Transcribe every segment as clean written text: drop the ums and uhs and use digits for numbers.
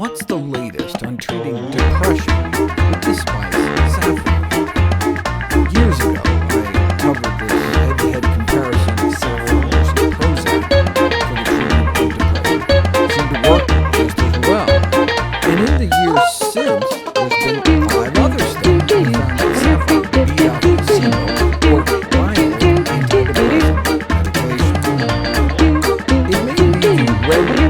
what's the latest on treating depression with the spice saffron? Years ago, I covered this head-to-head comparison of saffron versus Prozac for the treatment of depression. It seemed to work just as well. And in the years since, there's been 5 other studies that found that saffron beat out placebo or rival antidepressant medication. It may leave you ready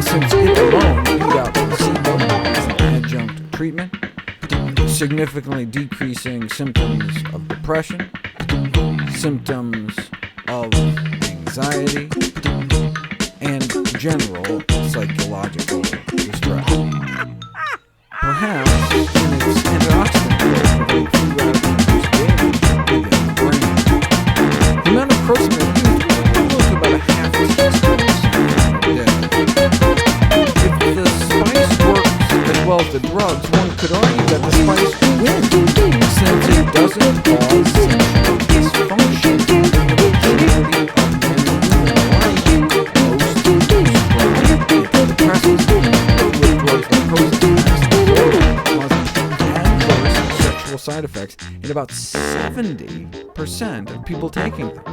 since it alone beat out placebo as an adjunct treatment, significantly decreasing symptoms of depression, symptoms of anxiety, and general psychological distress. Perhaps in its antioxidant role for free radical-induced damage within the brain. The amount of prozac used equals to about a half teaspoon a day. If the spice works as well as the drugs, one could argue that the spice wins, since it doesn't cause sexual dysfunction in the majority of men and women alike. Most prescribed antidepressants with drugs like Prozac cause adverse sexual side effects in about 70% of people taking them.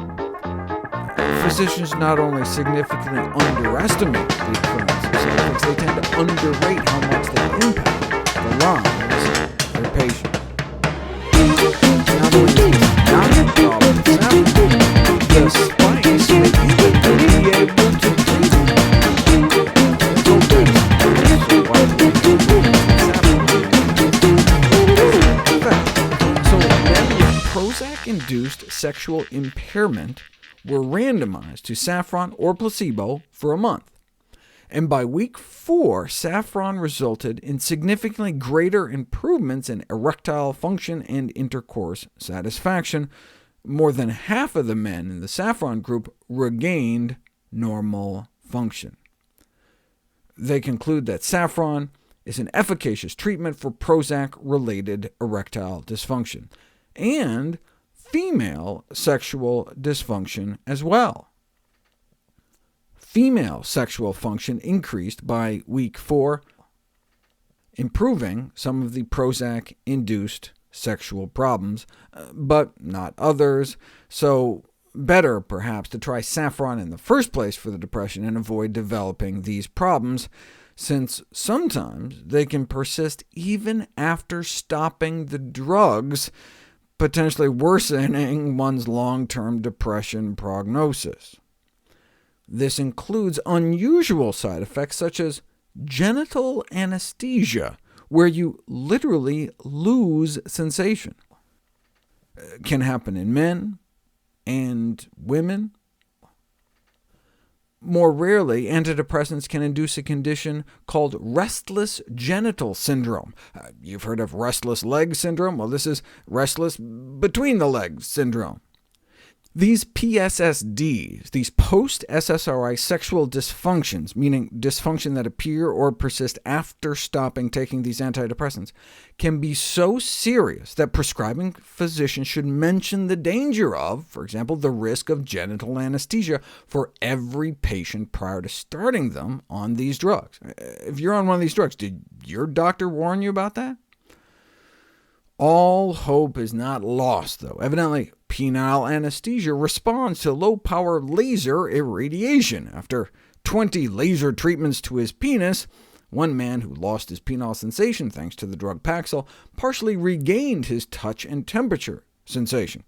Physicians not only significantly underestimate the occurrence of side effects, they tend to underrate how much they impact the lives of their patients. Not only is this not a problem with saffron, the spice may even be able to treat it. So men with Prozac-induced sexual impairment were randomized to saffron or placebo for a month. And by week 4, saffron resulted in significantly greater improvements in erectile function and intercourse satisfaction. More than half of the men in the saffron group regained normal function. They conclude that saffron is an efficacious treatment for Prozac-related erectile dysfunction, and female sexual dysfunction as well. Female sexual function increased by week 4, improving some of the Prozac-induced sexual problems, but not others, so better perhaps to try saffron in the first place for the depression and avoid developing these problems, since sometimes they can persist even after stopping the drugs, potentially worsening one's long-term depression prognosis. This includes unusual side effects such as genital anesthesia, where you literally lose sensation. It can happen in men and women. More rarely, antidepressants can induce a condition called restless genital syndrome. You've heard of restless leg syndrome? Well, this is restless between the legs syndrome. These PSSDs, these post-SSRI sexual dysfunctions, meaning dysfunction that appear or persist after stopping taking these antidepressants, can be so serious that prescribing physicians should mention the danger of, for example, the risk of genital anesthesia for every patient prior to starting them on these drugs. If you're on one of these drugs, did your doctor warn you about that? All hope is not lost, though. Evidently, penile anesthesia responds to low-power laser irradiation. After 20 laser treatments to his penis, one man who lost his penile sensation thanks to the drug Paxil partially regained his touch and temperature sensation.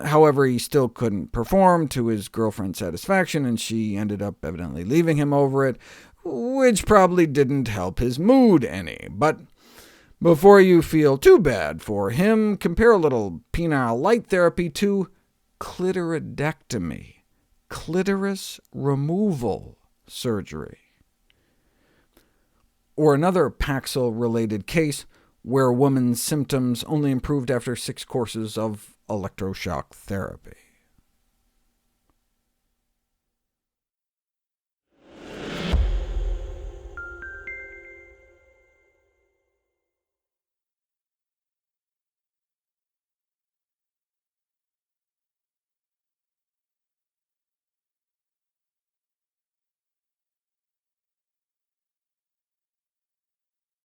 However, he still couldn't perform to his girlfriend's satisfaction, and she ended up evidently leaving him over it, which probably didn't help his mood any. But before you feel too bad for him, compare a little penile light therapy to clitoridectomy, clitoris removal surgery, or another Paxil-related case where a woman's symptoms only improved after 6 courses of electroshock therapy.